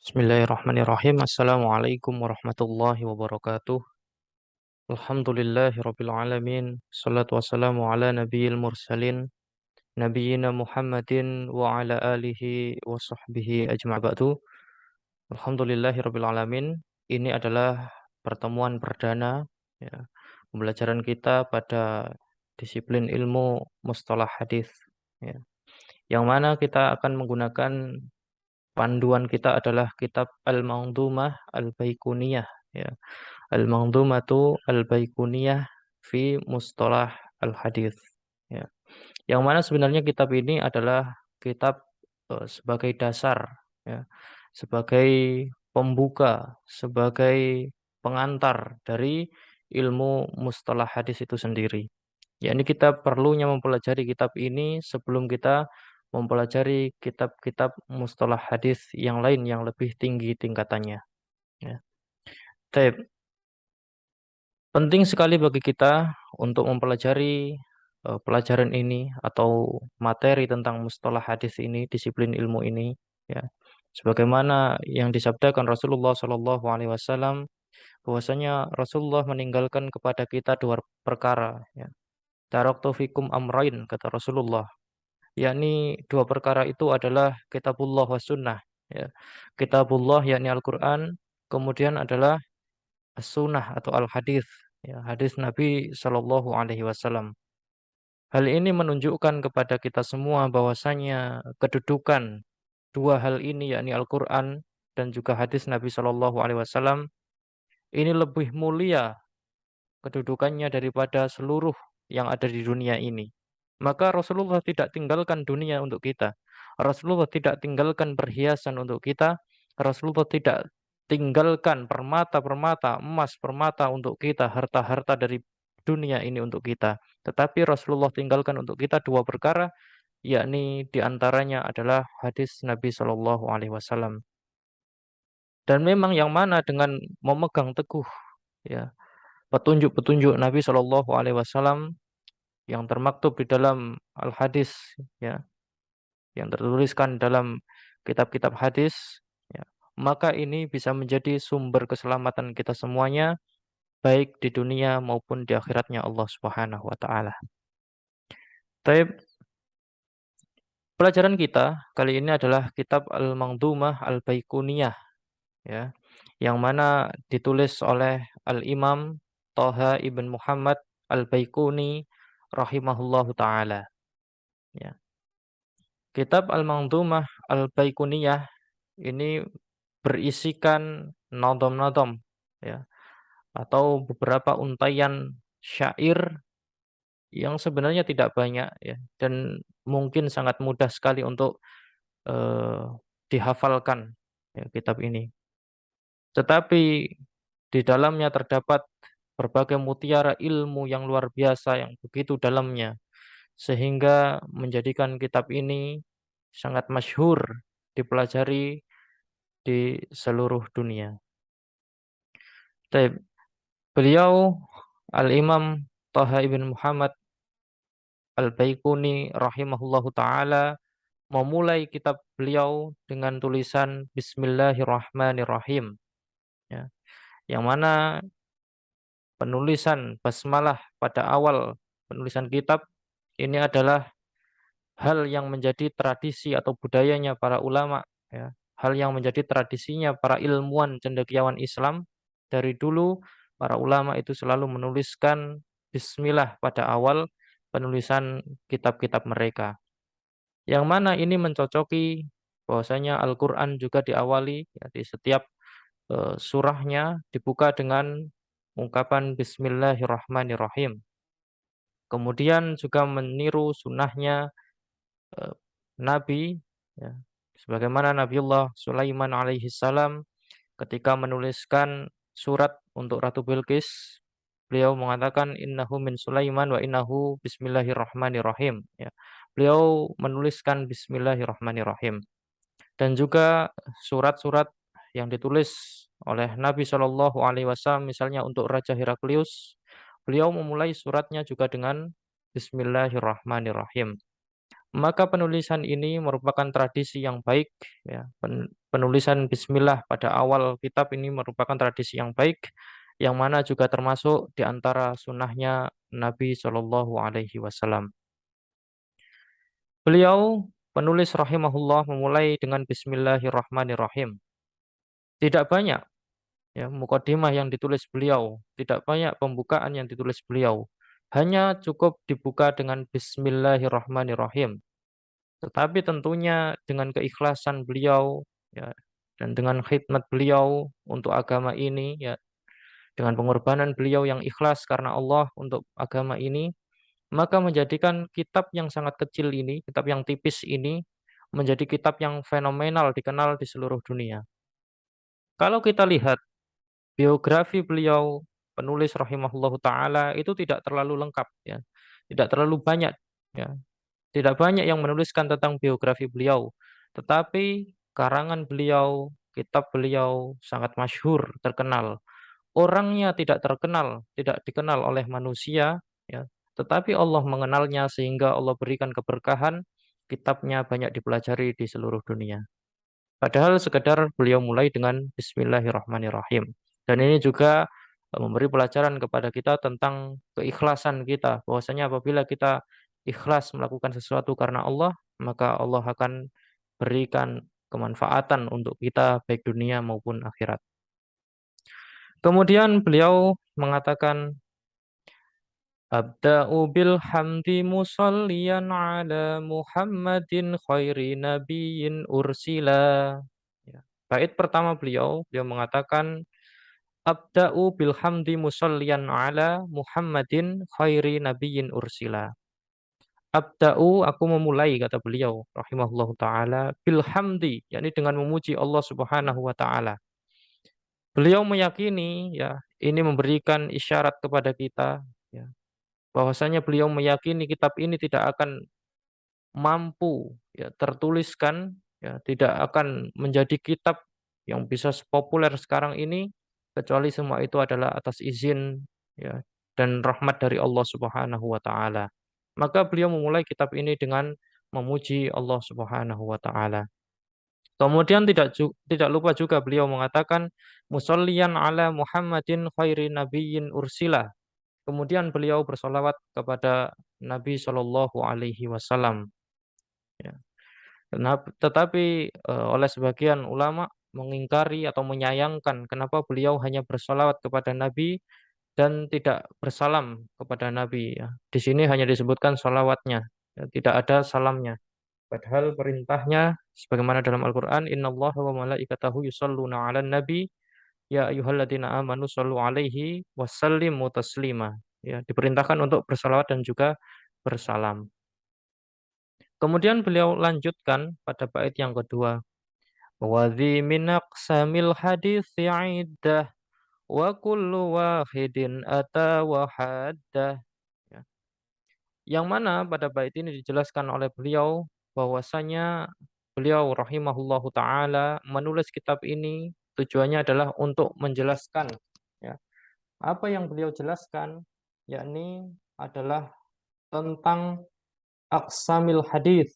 Bismillahirrahmanirrahim. Assalamualaikum warahmatullahi wabarakatuh. Alhamdulillahirabbil alamin. Shalatu wassalamu ala nabiyil mursalin nabiyina Muhammadin wa ala alihi wa sahbihi ajma'a ba'du. Alhamdulillahirabbil alamin. Ini adalah pertemuan perdana ya, pembelajaran kita pada disiplin ilmu mustalah hadis ya. Yang mana kita akan menggunakan panduan kita adalah kitab Al-Manzumah Al-Baiquniyah ya. Al-Manzumatu Al-Baiquniyah fi Mustalah Al-Hadis ya. Yang mana sebenarnya kitab ini adalah kitab sebagai dasar ya, sebagai pembuka, sebagai pengantar dari ilmu mustalah hadis itu sendiri. Ya, ini kita perlunya mempelajari kitab ini sebelum kita mempelajari kitab-kitab mustalah hadis yang lain yang lebih tinggi tingkatannya. Ya. Baik, penting sekali bagi kita untuk mempelajari pelajaran ini atau materi tentang mustalah hadis ini, disiplin ilmu ini, ya. Sebagaimana yang disabdakan Rasulullah Shallallahu Alaihi Wasallam, bahwasanya Rasulullah meninggalkan kepada kita dua perkara. Ya. Taraktu fikum amrain, kata Rasulullah, yakni dua perkara itu adalah kitabullah wa sunnah ya. Kitabullah yakni Al-Qur'an, kemudian adalah as-sunnah atau al-hadis ya, hadis Nabi Shallallahu alaihi wasallam. Hal ini menunjukkan kepada kita semua bahwasanya kedudukan dua hal ini yakni Al-Qur'an dan juga hadis Nabi Shallallahu alaihi wasallam ini lebih mulia kedudukannya daripada seluruh yang ada di dunia ini. Maka Rasulullah tidak tinggalkan dunia untuk kita. Rasulullah tidak tinggalkan perhiasan untuk kita. Rasulullah tidak tinggalkan permata-permata, emas, permata untuk kita, harta-harta dari dunia ini untuk kita. Tetapi Rasulullah tinggalkan untuk kita dua perkara, yakni diantaranya adalah hadis Nabi Shallallahu Alaihi Wasallam. Dan memang yang mana dengan memegang teguh ya petunjuk-petunjuk Nabi Shallallahu Alaihi Wasallam yang termaktub di dalam al-hadis ya, yang tertuliskan dalam kitab-kitab hadis ya, maka ini bisa menjadi sumber keselamatan kita semuanya baik di dunia maupun di akhiratnya Allah Subhanahu wa taala. Baik, pelajaran kita kali ini adalah kitab Al-Manzumah Al-Baiquniyah ya, yang mana ditulis oleh Al-Imam Thaha ibn Muhammad Al-Baiquni rahimahullahu taala ya. Kitab Al-Manzumah Al-Baiquniyah ini berisikan nadom-nadom ya, atau beberapa untaian syair yang sebenarnya tidak banyak ya, dan mungkin sangat mudah sekali untuk eh, dihafalkan ya, kitab ini. Tetapi di dalamnya terdapat berbagai mutiara ilmu yang luar biasa yang begitu dalamnya sehingga menjadikan kitab ini sangat masyhur dipelajari di seluruh dunia. Baik, beliau Al-Imam Thaha ibn Muhammad Al-Baiquni rahimahullahu taala memulai kitab beliau dengan tulisan Bismillahirrahmanirrahim ya, yang mana penulisan basmalah pada awal penulisan kitab ini adalah hal yang menjadi tradisi atau budayanya para ulama ya. Hal yang menjadi tradisinya para ilmuwan cendekiawan Islam dari dulu, para ulama itu selalu menuliskan bismillah pada awal penulisan kitab-kitab mereka. Yang mana ini mencocoki bahwasanya Al-Qur'an juga diawali ya, di setiap surahnya dibuka dengan ungkapan bismillahirrahmanirrahim. Kemudian juga meniru sunnahnya eh, Nabi ya, sebagaimana Nabiullah Sulaiman alaihi salam ketika menuliskan surat untuk Ratu Bilqis, beliau mengatakan innahu min Sulaiman wa innahu bismillahirrahmanirrahim ya. Beliau menuliskan bismillahirrahmanirrahim. Dan juga surat-surat yang ditulis oleh Nabi Shallallahu alaihi wasallam misalnya untuk Raja Heraklius, beliau memulai suratnya juga dengan bismillahirrahmanirrahim. Maka penulisan ini merupakan tradisi yang baik, ya. Penulisan Bismillah pada awal kitab ini merupakan tradisi yang baik, yang mana juga termasuk di antara sunnahnya Nabi Shallallahu Alaihi Wasallam. Beliau penulis rahimahullah memulai dengan Bismillahirrahmanirrahim. Tidak banyak ya mukadimah yang ditulis beliau, tidak banyak pembukaan yang ditulis beliau. Hanya cukup dibuka dengan Bismillahirrahmanirrahim. Tetapi tentunya dengan keikhlasan beliau ya dan dengan khidmat beliau untuk agama ini ya, dengan pengorbanan beliau yang ikhlas karena Allah untuk agama ini, maka menjadikan kitab yang sangat kecil ini, kitab yang tipis ini menjadi kitab yang fenomenal dikenal di seluruh dunia. Kalau kita lihat biografi beliau, penulis rahimahullahu taala itu tidak terlalu lengkap ya. Tidak terlalu banyak ya. Tidak banyak yang menuliskan tentang biografi beliau, tetapi karangan beliau, kitab beliau sangat masyhur, terkenal. Orangnya tidak terkenal, tidak dikenal oleh manusia, ya, tetapi Allah mengenalnya sehingga Allah berikan keberkahan, kitabnya banyak dipelajari di seluruh dunia. Padahal sekedar beliau mulai dengan Bismillahirrahmanirrahim. Dan ini juga memberi pelajaran kepada kita tentang keikhlasan kita. Bahwasanya apabila kita ikhlas melakukan sesuatu karena Allah, maka Allah akan berikan kemanfaatan untuk kita baik dunia maupun akhirat. Kemudian beliau mengatakan, Abda'u bilhamdi musalliyan ala Muhammadin khairi nabiyyin ursila. Ya. Bait pertama beliau mengatakan, Abda'u bilhamdi musalliyan ala Muhammadin khairi nabiyyin ursila. Abda'u, aku memulai, kata beliau, rahimahullah ta'ala, bilhamdi, yakni dengan memuji Allah subhanahu wa ta'ala. Beliau meyakini, ya, ini memberikan isyarat kepada kita, ya, bahwasanya beliau meyakini kitab ini tidak akan mampu ya tertuliskan ya tidak akan menjadi kitab yang bisa populer sekarang ini kecuali semua itu adalah atas izin ya dan rahmat dari Allah Subhanahu wa taala. Maka beliau memulai kitab ini dengan memuji Allah Subhanahu wa taala. Kemudian tidak lupa juga beliau mengatakan musalliyan ala Muhammadin khairi nabiyyin ursila. Kemudian beliau bersolawat kepada Nabi Shallallahu Alaihi Wasallam. Ya. Tetapi oleh sebagian ulama mengingkari atau menyayangkan kenapa beliau hanya bersolawat kepada Nabi dan tidak bersalam kepada Nabi. Ya. Di sini hanya disebutkan solawatnya, ya, tidak ada salamnya. Padahal perintahnya sebagaimana dalam Al-Quran, Inna Allah wa malaikatahu yusalluna ala nabi, ya ayyuhalladzina amanu sallu alaihi wasallimu taslima. Ya, diperintahkan untuk bersalawat dan juga bersalam. Kemudian beliau lanjutkan pada bait yang kedua. Wa dhi min aqsamil hadits iddah wa kullu wahidin ata wa haddah. Ya. Yang mana pada bait ini dijelaskan oleh beliau bahwasanya beliau rahimahullahu taala menulis kitab ini tujuannya adalah untuk menjelaskan ya. Apa yang beliau jelaskan yakni adalah tentang aqsamil hadis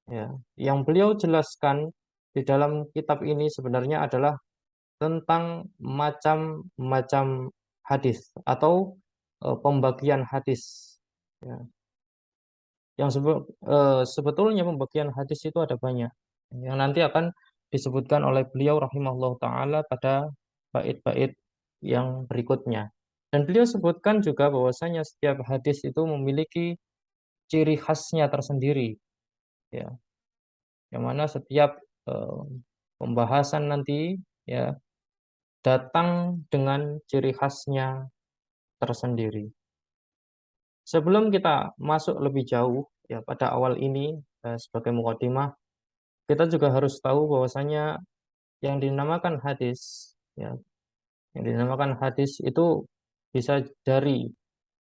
ya. Yang beliau jelaskan di dalam kitab ini sebenarnya adalah tentang macam-macam hadis atau pembagian hadis ya. Sebetulnya pembagian hadis itu ada banyak yang nanti akan disebutkan oleh beliau rahimahullah taala pada bait-bait yang berikutnya. Dan beliau sebutkan juga bahwasanya setiap hadis itu memiliki ciri khasnya tersendiri ya, yang mana setiap eh, pembahasan nanti ya datang dengan ciri khasnya tersendiri. Sebelum kita masuk lebih jauh ya pada awal ini sebagai mukadimah, kita juga harus tahu bahwasanya yang dinamakan hadis ya, yang dinamakan hadis itu bisa dari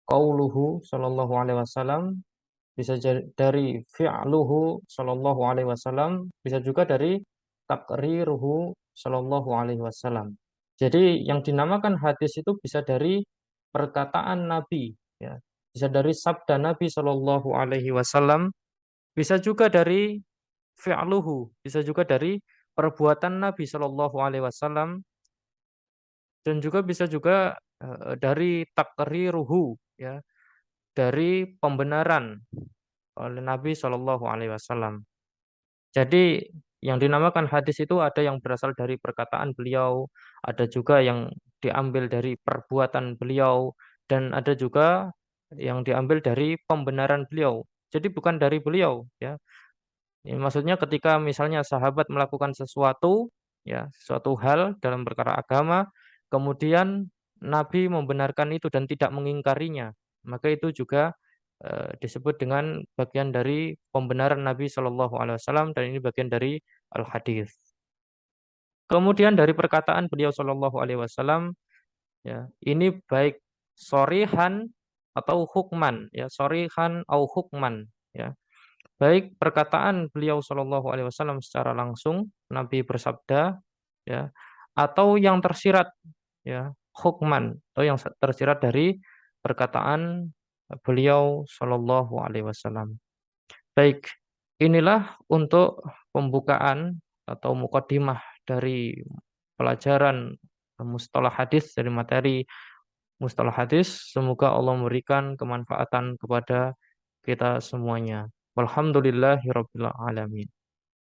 qauluhu sallallahu alaihi wasallam, bisa dari fi'luhu sallallahu alaihi wasallam, bisa juga dari takriruhu sallallahu alaihi wasallam. Jadi yang dinamakan hadis itu bisa dari perkataan Nabi, ya, bisa dari sabda Nabi sallallahu alaihi wasallam, bisa juga dari fi'luhu, bisa juga dari perbuatan Nabi Shallallahu alaihi wasallam dan juga bisa juga dari takriruhu ya, dari pembenaran oleh Nabi Shallallahu alaihi wasallam. Jadi yang dinamakan hadis itu ada yang berasal dari perkataan beliau, ada juga yang diambil dari perbuatan beliau, dan ada juga yang diambil dari pembenaran beliau. Jadi bukan dari beliau, ya. Ya, maksudnya ketika misalnya sahabat melakukan sesuatu, ya, suatu hal dalam perkara agama, kemudian Nabi membenarkan itu dan tidak mengingkarinya, maka itu juga disebut dengan bagian dari pembenaran Nabi Shallallahu Alaihi Wasallam dan ini bagian dari al-hadis. Kemudian dari perkataan beliau Shallallahu Alaihi Wasallam, ya, ini baik sorihan atau hukman, ya, sorihan atau hukman, ya. Baik perkataan beliau Shallallahu Alaihi Wasallam secara langsung, Nabi bersabda, ya, atau yang tersirat, ya, hukman, atau yang tersirat dari perkataan beliau Shallallahu Alaihi Wasallam. Baik, inilah untuk pembukaan atau mukadimah dari pelajaran mustalah hadis dari materi mustalah hadis. Semoga Allah memberikan kemanfaatan kepada kita semuanya. Walhamdulillahirabbil alamin.